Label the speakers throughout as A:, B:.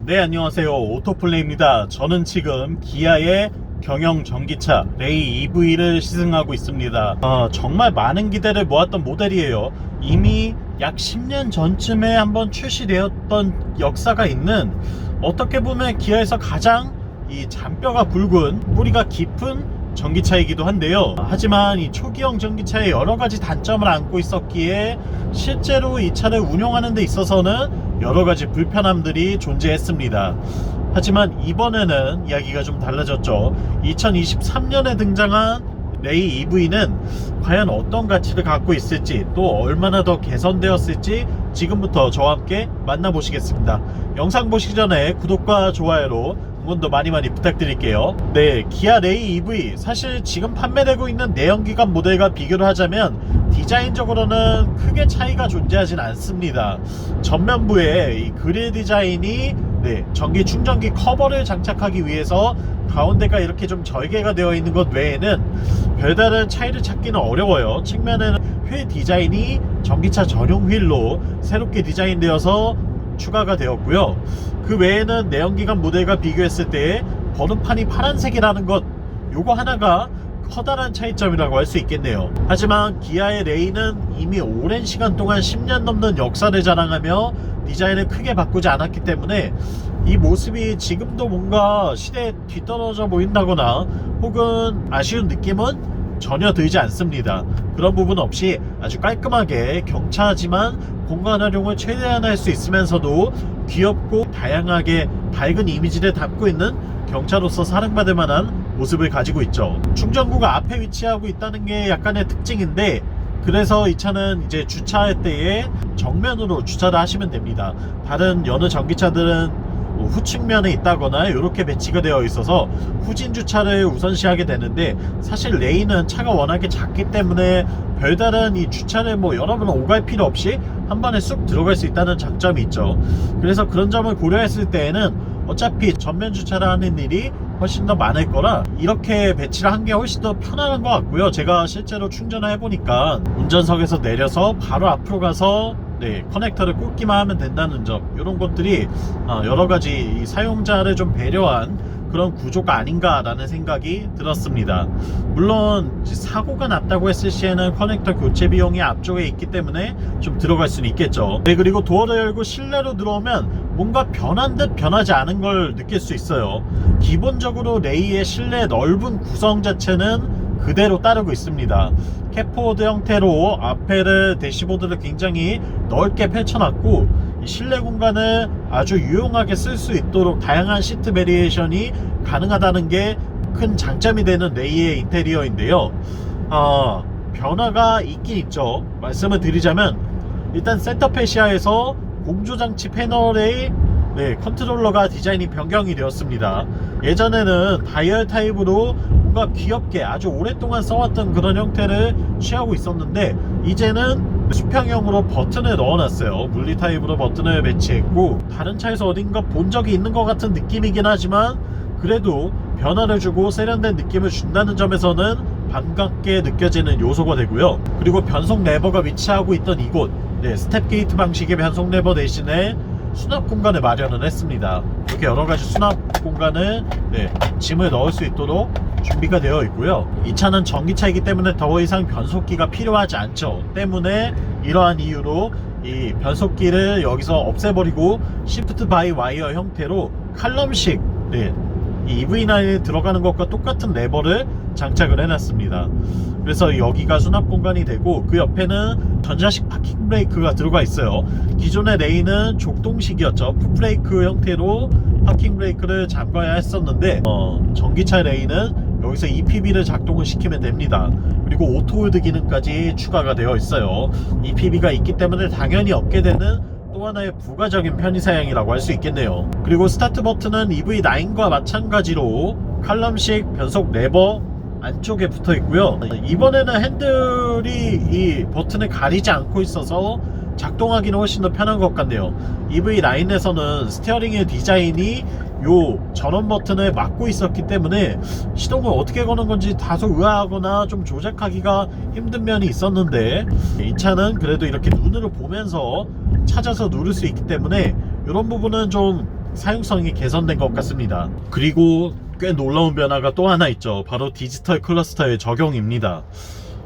A: 네, 안녕하세요. 오토플레이입니다. 저는 지금 기아의 경영 전기차 레이 EV를 시승하고 있습니다. 정말 많은 기대를 모았던 모델이에요. 이미 약 10년 전쯤에 한번 출시되었던 역사가 있는, 어떻게 보면 기아에서 가장 이 잔뼈가 굵은, 뿌리가 깊은 전기차이기도 한데요. 하지만 이 초기형 전기차의 여러가지 단점을 안고 있었기에 실제로 이 차를 운용하는 데 있어서는 여러가지 불편함들이 존재했습니다. 하지만 이번에는 이야기가 좀 달라졌죠. 2023년에 등장한 레이 EV는 과연 어떤 가치를 갖고 있을지, 또 얼마나 더 개선되었을지 지금부터 저와 함께 만나보시겠습니다. 영상 보시기 전에 구독과 좋아요로 응원도 많이 부탁드릴게요. 네, 기아 레이 EV, 사실 지금 판매되고 있는 내연기관 모델과 비교를 하자면 디자인적으로는 크게 차이가 존재하진 않습니다. 전면부에 이 그릴 디자인이 전기 충전기 커버를 장착하기 위해서 가운데가 이렇게 좀 절개가 되어 있는 것 외에는 별다른 차이를 찾기는 어려워요. 측면에는 휠 디자인이 전기차 전용 휠로 새롭게 디자인되어서 추가가 되었고요. 그 외에는 내연기관 모델과 비교했을 때 번호판이 파란색이라는 것, 요거 하나가 커다란 차이점이라고 할 수 있겠네요. 하지만 기아의 레이는 이미 오랜 시간 동안 10년 넘는 역사를 자랑하며 디자인을 크게 바꾸지 않았기 때문에 이 모습이 지금도 뭔가 시대에 뒤떨어져 보인다거나 혹은 아쉬운 느낌은 전혀 들지 않습니다. 그런 부분 없이 아주 깔끔하게 경차하지만 공간 활용을 최대한 할 수 있으면서도 귀엽고 다양하게 밝은 이미지를 담고 있는 경차로서 사랑받을 만한 모습을 가지고 있죠. 충전구가 앞에 위치하고 있다는 게 약간의 특징인데, 그래서 이 차는 이제 주차할 때에 정면으로 주차를 하시면 됩니다. 다른 여느 전기차들은 후측면에 있다거나 이렇게 배치가 되어 있어서 후진 주차를 우선시하게 되는데, 사실 레이는 차가 워낙에 작기 때문에 별다른 이 주차를 여러 번 오갈 필요 없이 한 번에 쑥 들어갈 수 있다는 장점이 있죠. 그래서 그런 점을 고려했을 때에는 어차피 전면 주차를 하는 일이 훨씬 더 많을 거라 이렇게 배치를 한 게 훨씬 더 편안한 것 같고요. 제가 실제로 충전을 해보니까 운전석에서 내려서 바로 앞으로 가서 커넥터를 꽂기만 하면 된다는 점, 이런 것들이 여러가지 사용자를 좀 배려한 그런 구조가 아닌가라는 생각이 들었습니다. 물론 사고가 났다고 했을 시에는 커넥터 교체 비용이 앞쪽에 있기 때문에 좀 들어갈 수는 있겠죠. 그리고 도어를 열고 실내로 들어오면 뭔가 변한 듯 변하지 않은 걸 느낄 수 있어요. 기본적으로 레이의 실내 넓은 구성 자체는 그대로 따르고 있습니다. 캡보드 형태로 앞에를 대시보드를 굉장히 넓게 펼쳐놨고, 이 실내 공간을 아주 유용하게 쓸 수 있도록 다양한 시트 베리에이션이 가능하다는 게 큰 장점이 되는 레이의 인테리어인데요. 변화가 있긴 있죠. 말씀을 드리자면, 일단 센터페시아에서 공조장치 패널의 컨트롤러가 디자인이 변경이 되었습니다. 예전에는 다이얼 타입으로 뭔가 귀엽게 아주 오랫동안 써왔던 그런 형태를 취하고 있었는데, 이제는 수평형으로 버튼을 넣어놨어요. 물리 타입으로 버튼을 배치했고, 다른 차에서 어딘가 본 적이 있는 것 같은 느낌이긴 하지만 그래도 변화를 주고 세련된 느낌을 준다는 점에서는 반갑게 느껴지는 요소가 되고요. 그리고 변속 레버가 위치하고 있던 이곳, 스텝 게이트 방식의 변속 레버 대신에 수납 공간을 마련을 했습니다. 이렇게 여러가지 수납 공간을 짐을 넣을 수 있도록 준비가 되어 있고요. 이 차는 전기차이기 때문에 더 이상 변속기가 필요하지 않죠. 때문에 이러한 이유로 이 변속기를 여기서 없애버리고 시프트 바이 와이어 형태로 칼럼식 이 EV9에 들어가는 것과 똑같은 레버를 장착을 해놨습니다. 그래서 여기가 수납 공간이 되고, 그 옆에는 전자식 파킹 브레이크가 들어가 있어요. 기존의 레이는 족동식이었죠. 풋브레이크 형태로 파킹 브레이크를 잠가야 했었는데, 전기차 레이는 여기서 EPB를 작동을 시키면 됩니다. 그리고 오토홀드 기능까지 추가가 되어 있어요. EPB가 있기 때문에 당연히 얻게 되는 또 하나의 부가적인 편의사양이라고 할 수 있겠네요. 그리고 스타트 버튼은 EV9과 마찬가지로 칼럼식 변속 레버 안쪽에 붙어 있고요. 이번에는 핸들이 이 버튼을 가리지 않고 있어서 작동하기는 훨씬 더 편한 것 같네요. EV9에서는 스티어링의 디자인이 요 전원 버튼을 막고 있었기 때문에 시동을 어떻게 거는 건지 다소 의아하거나 좀 조작하기가 힘든 면이 있었는데, 이 차는 그래도 이렇게 눈으로 보면서 찾아서 누를 수 있기 때문에 이런 부분은 좀 사용성이 개선된 것 같습니다. 그리고 꽤 놀라운 변화가 또 하나 있죠. 바로 디지털 클러스터의 적용입니다.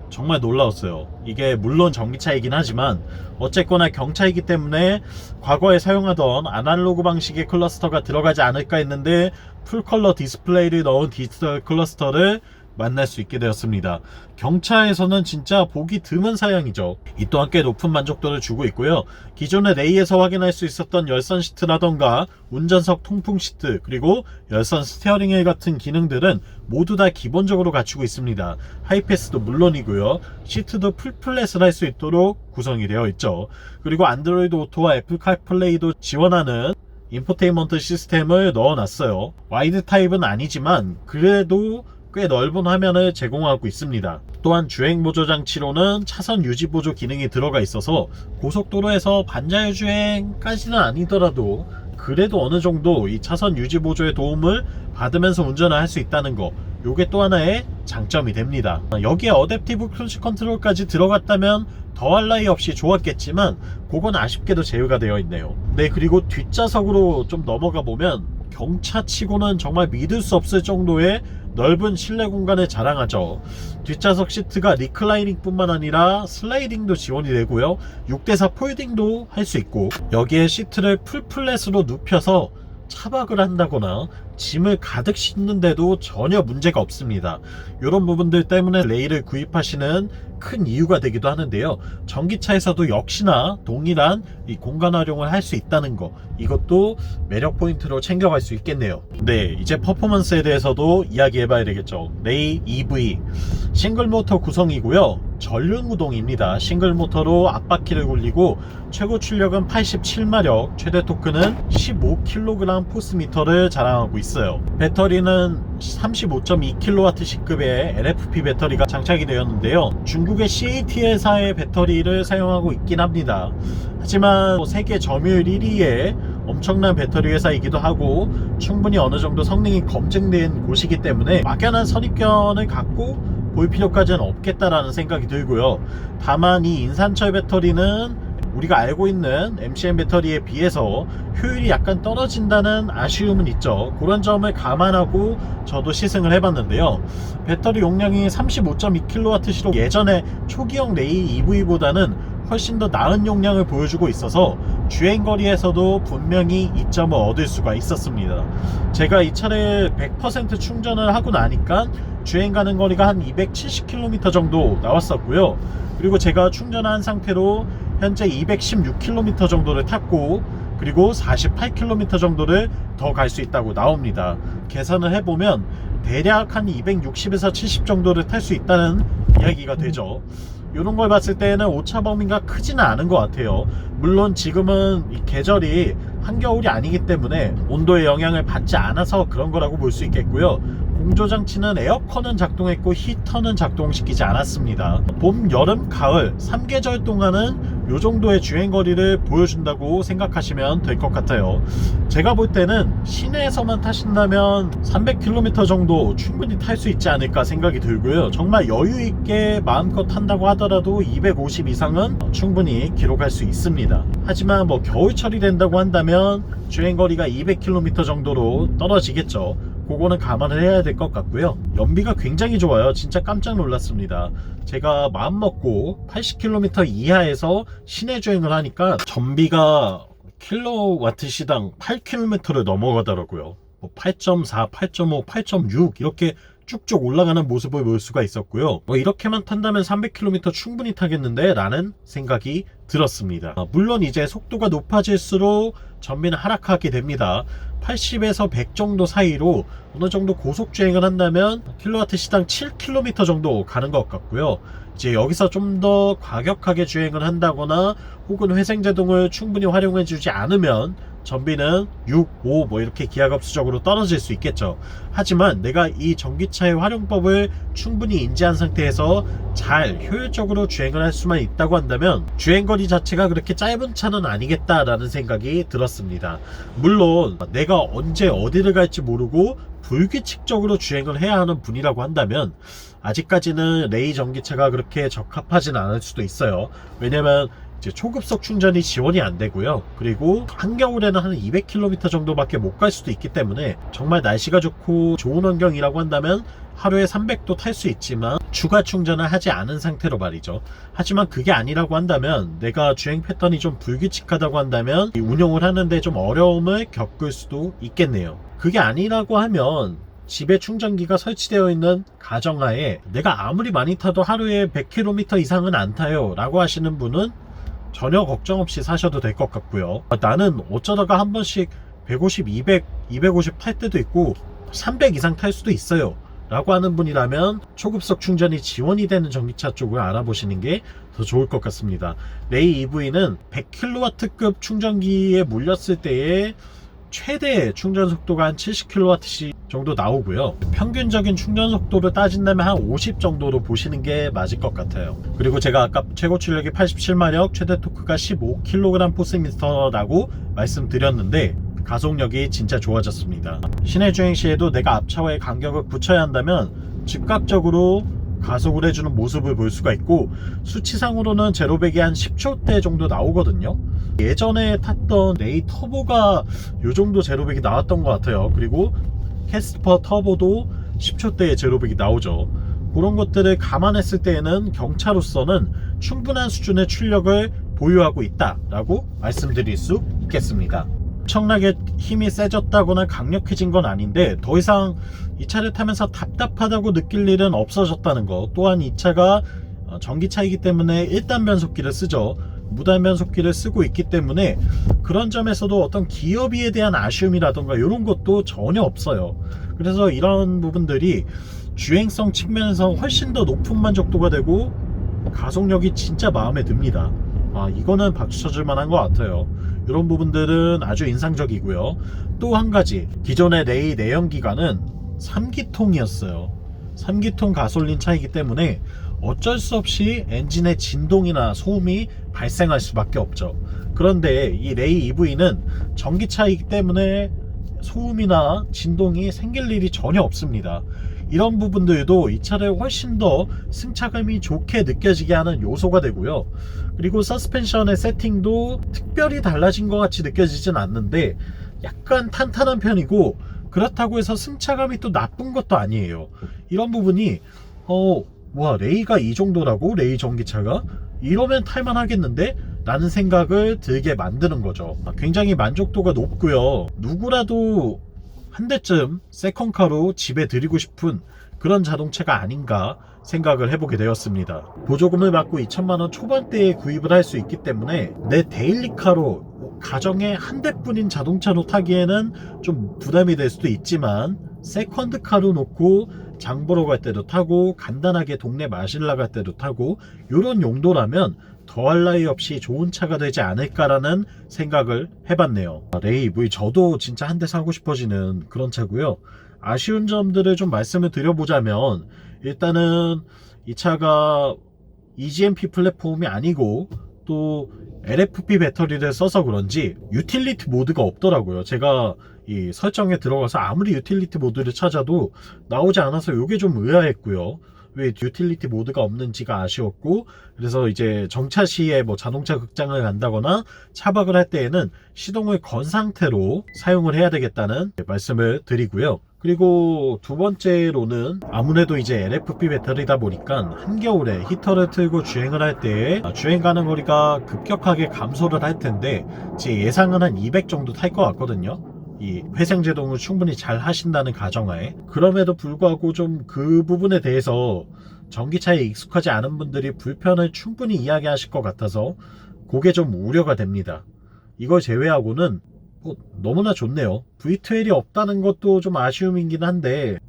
A: 정말 놀라웠어요. 이게 물론 전기차이긴 하지만 어쨌거나 경차이기 때문에 과거에 사용하던 아날로그 방식의 클러스터가 들어가지 않을까 했는데 풀컬러 디스플레이를 넣은 디지털 클러스터를 만날 수 있게 되었습니다. 경차에서는 진짜 보기 드문 사양이죠. 이 또한 꽤 높은 만족도를 주고 있고요. 기존의 레이에서 확인할 수 있었던 열선 시트라던가 운전석 통풍 시트, 그리고 열선 스티어링 휠 같은 기능들은 모두 다 기본적으로 갖추고 있습니다. 하이패스도 물론이고요. 시트도 풀플랫을 할 수 있도록 구성이 되어 있죠. 그리고 안드로이드 오토와 애플 카플레이도 지원하는 인포테인먼트 시스템을 넣어놨어요. 와이드 타입은 아니지만 그래도 꽤 넓은 화면을 제공하고 있습니다. 또한 주행 보조 장치로는 차선 유지 보조 기능이 들어가 있어서 고속도로에서 반자율 주행까지는 아니더라도 그래도 어느 정도 이 차선 유지 보조의 도움을 받으면서 운전을 할 수 있다는 거, 요게 또 하나의 장점이 됩니다. 여기에 어댑티브 크루즈 컨트롤까지 들어갔다면 더할 나위 없이 좋았겠지만 그건 아쉽게도 제외가 되어 있네요. 네, 그리고 뒷좌석으로 좀 넘어가 보면 경차치고는 정말 믿을 수 없을 정도의 넓은 실내 공간을 자랑하죠. 뒷좌석 시트가 리클라이닝 뿐만 아니라 슬라이딩도 지원이 되고요. 6대4 폴딩도 할 수 있고, 여기에 시트를 풀플랫으로 눕혀서 차박을 한다거나 짐을 가득 싣는데도 전혀 문제가 없습니다. 이런 부분들 때문에 레이를 구입하시는 큰 이유가 되기도 하는데요. 전기차에서도 역시나 동일한 이 공간 활용을 할 수 있다는 거, 이것도 매력 포인트로 챙겨갈 수 있겠네요. 네, 이제 퍼포먼스에 대해서도 이야기해 봐야 되겠죠. 레이 EV 싱글 모터 구성이고요. 전륜 구동입니다. 싱글 모터로 앞바퀴를 굴리고 최고 출력은 87마력, 최대 토크는 15kg 포스미터를 자랑하고 있어요. 배터리는 35.2kW급의 LFP 배터리가 장착이 되었는데요. 중국의 CATL사의 배터리를 사용하고 있긴 합니다. 하지만 세계 점유율 1위의 엄청난 배터리 회사이기도 하고 충분히 어느 정도 성능이 검증된 곳이기 때문에 막연한 선입견을 갖고 볼 필요까지는 없겠다라는 생각이 들고요. 다만 이 인산철 배터리는 우리가 알고 있는 MCM 배터리에 비해서 효율이 약간 떨어진다는 아쉬움은 있죠. 그런 점을 감안하고 저도 시승을 해봤는데요. 배터리 용량이 35.2kWh로 예전에 초기형 레이 EV보다는 훨씬 더 나은 용량을 보여주고 있어서 주행거리에서도 분명히 이점을 얻을 수가 있었습니다. 제가 이 차를 100% 충전을 하고 나니까 주행 가는 거리가 한 270km 정도 나왔었고요. 그리고 제가 충전한 상태로 현재 216km 정도를 탔고, 그리고 48km 정도를 더 갈 수 있다고 나옵니다. 계산을 해보면 대략 한 260에서 70 정도를 탈 수 있다는 이야기가 되죠. 이런 걸 봤을 때는 오차 범위가 크지는 않은 것 같아요. 물론 지금은 이 계절이 한겨울이 아니기 때문에 온도의 영향을 받지 않아서 그런 거라고 볼 수 있겠고요. 공조장치는 에어컨은 작동했고 히터는 작동시키지 않았습니다. 봄, 여름, 가을 3계절 동안은 이 정도의 주행거리를 보여준다고 생각하시면 될 것 같아요. 제가 볼 때는 시내에서만 타신다면 300km 정도 충분히 탈 수 있지 않을까 생각이 들고요. 정말 여유있게 마음껏 탄다고 하더라도 250 이상은 충분히 기록할 수 있습니다. 하지만 뭐 겨울철이 된다고 한다면 주행거리가 200km 정도로 떨어지겠죠. 그거는 감안을 해야 될 것 같고요. 연비가 굉장히 좋아요. 진짜 깜짝 놀랐습니다. 제가 마음먹고 80km 이하에서 시내 주행을 하니까 전비가 킬로와트 시당 8km를 넘어가더라고요. 8.4, 8.5, 8.6 이렇게 쭉쭉 올라가는 모습을 볼 수가 있었고요. 이렇게만 탄다면 300km 충분히 타겠는데 라는 생각이 들었습니다. 물론 이제 속도가 높아질수록 전비는 하락하게 됩니다. 80에서 100 정도 사이로 어느 정도 고속 주행을 한다면 킬로와트 시당 7km 정도 가는 것 같고요. 이제 여기서 좀 더 과격하게 주행을 한다거나 혹은 회생제동을 충분히 활용해 주지 않으면 전비는 6, 5 뭐 이렇게 기하급수적으로 떨어질 수 있겠죠. 하지만 내가 이 전기차의 활용법을 충분히 인지한 상태에서 잘 효율적으로 주행을 할 수만 있다고 한다면 주행거리 자체가 그렇게 짧은 차는 아니겠다라는 생각이 들었습니다. 물론 내가 언제 어디를 갈지 모르고 불규칙적으로 주행을 해야 하는 분이라고 한다면 아직까지는 레이 전기차가 그렇게 적합하진 않을 수도 있어요. 왜냐면 이제 초급속 충전이 지원이 안 되고요. 그리고 한겨울에는 한 200km 정도밖에 못 갈 수도 있기 때문에 정말 날씨가 좋고 좋은 환경이라고 한다면 하루에 300도 탈 수 있지만 추가 충전을 하지 않은 상태로 말이죠. 하지만 그게 아니라고 한다면, 내가 주행 패턴이 좀 불규칙하다고 한다면 운용을 하는데 좀 어려움을 겪을 수도 있겠네요. 그게 아니라고 하면 집에 충전기가 설치되어 있는 가정하에 내가 아무리 많이 타도 하루에 100km 이상은 안 타요 라고 하시는 분은 전혀 걱정 없이 사셔도 될 것 같고요. 나는 어쩌다가 한 번씩 150, 200, 250 탈 때도 있고 300 이상 탈 수도 있어요 라고 하는 분이라면 초급속 충전이 지원이 되는 전기차 쪽을 알아보시는 게 더 좋을 것 같습니다. 레이 EV는 100kW급 충전기에 몰렸을 때의 최대 충전 속도가 한 70kW 정도 나오고요. 평균적인 충전 속도를 따진다면 한 50 정도로 보시는 게 맞을 것 같아요. 그리고 제가 아까 최고 출력이 87마력, 최대 토크가 15kgm/라고 말씀드렸는데 가속력이 진짜 좋아졌습니다. 시내 주행 시에도 내가 앞차와의 간격을 붙여야 한다면 즉각적으로 가속을 해주는 모습을 볼 수가 있고, 수치상으로는 제로백이 한 10초대 정도 나오거든요. 예전에 탔던 레이 터보가 요 정도 제로백이 나왔던 것 같아요. 그리고 캐스퍼 터보도 10초대의 제로백이 나오죠. 그런 것들을 감안했을 때에는 경차로서는 충분한 수준의 출력을 보유하고 있다라고 말씀드릴 수 있겠습니다. 엄청나게 힘이 세졌다거나 강력해진 건 아닌데 더 이상 이 차를 타면서 답답하다고 느낄 일은 없어졌다는 거, 또한 이 차가 전기차이기 때문에 1단 변속기를 쓰죠. 무단 변속기를 쓰고 있기 때문에 그런 점에서도 어떤 기어비에 대한 아쉬움이라던가 이런 것도 전혀 없어요. 그래서 이런 부분들이 주행성 측면에서 훨씬 더 높은 만족도가 되고 가속력이 진짜 마음에 듭니다. 이거는 박수 쳐줄 만한 것 같아요. 이런 부분들은 아주 인상적이고요. 또 한 가지, 기존의 레이 내연기관은 3기통이었어요 3기통 가솔린 차이기 때문에 어쩔 수 없이 엔진의 진동이나 소음이 발생할 수밖에 없죠. 그런데 이 레이 EV는 전기차이기 때문에 소음이나 진동이 생길 일이 전혀 없습니다. 이런 부분들도 이 차를 훨씬 더 승차감이 좋게 느껴지게 하는 요소가 되고요. 그리고 서스펜션의 세팅도 특별히 달라진 것 같이 느껴지진 않는데 약간 탄탄한 편이고, 그렇다고 해서 승차감이 또 나쁜 것도 아니에요. 이런 부분이 와, 레이가 이 정도라고? 레이 전기차가? 이러면 탈만 하겠는데? 라는 생각을 들게 만드는 거죠. 굉장히 만족도가 높고요. 누구라도 한 대쯤 세컨카로 집에 들이고 싶은 그런 자동차가 아닌가 생각을 해보게 되었습니다. 보조금을 받고 2천만원 초반대에 구입을 할 수 있기 때문에 내 데일리카로 가정에 한 대뿐인 자동차로 타기에는 좀 부담이 될 수도 있지만, 세컨드카로 놓고 장 보러 갈 때도 타고 간단하게 동네 마실 나갈 때도 타고 이런 용도라면 더할 나위 없이 좋은 차가 되지 않을까라는 생각을 해봤네요. 레이 EV 저도 진짜 한 대 사고 싶어지는 그런 차고요. 아쉬운 점들을 좀 말씀을 드려보자면, 일단은 이 차가 EGMP 플랫폼이 아니고 또 LFP 배터리를 써서 그런지 유틸리티 모드가 없더라고요. 제가 이 설정에 들어가서 아무리 유틸리티 모드를 찾아도 나오지 않아서 이게 좀 의아했고요. 왜 유틸리티 모드가 없는지가 아쉬웠고, 그래서 이제 정차 시에 뭐 자동차 극장을 간다거나 차박을 할 때에는 시동을 건 상태로 사용을 해야 되겠다는 말씀을 드리고요. 그리고 두 번째로는 아무래도 이제 LFP 배터리다 보니까 한겨울에 히터를 틀고 주행을 할 때 주행 가는 거리가 급격하게 감소를 할 텐데, 제 예상은 한 200 정도 탈 것 같거든요. 이 회생제동을 충분히 잘 하신다는 가정하에. 그럼에도 불구하고 좀 그 부분에 대해서 전기차에 익숙하지 않은 분들이 불편을 충분히 이야기하실 것 같아서 그게 좀 우려가 됩니다. 이걸 제외하고는 너무나 좋네요. V12이 없다는 것도 좀 아쉬움이긴 한데,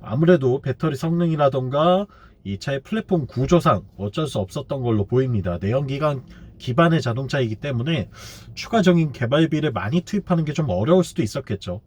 A: 아무래도 배터리 성능이라던가 이 차의 플랫폼 구조상 어쩔 수 없었던 걸로 보입니다. 내연기관 기반의 자동차이기 때문에 추가적인 개발비를 많이 투입하는 게 좀 어려울 수도 있었겠죠.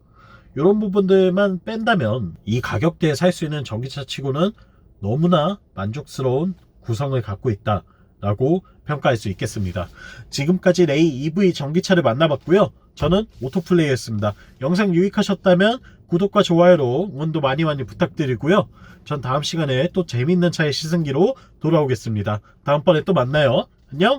A: 이런 부분들만 뺀다면 이 가격대에 살 수 있는 전기차 치고는 너무나 만족스러운 구성을 갖고 있다 라고 평가할 수 있겠습니다. 지금까지 레이 EV 전기차를 만나봤고요. 저는 오토플레이였습니다. 영상 유익하셨다면 구독과 좋아요로 응원도 많이 부탁드리고요. 전 다음 시간에 또 재밌는 차의 시승기로 돌아오겠습니다. 다음번에 또 만나요. 안녕.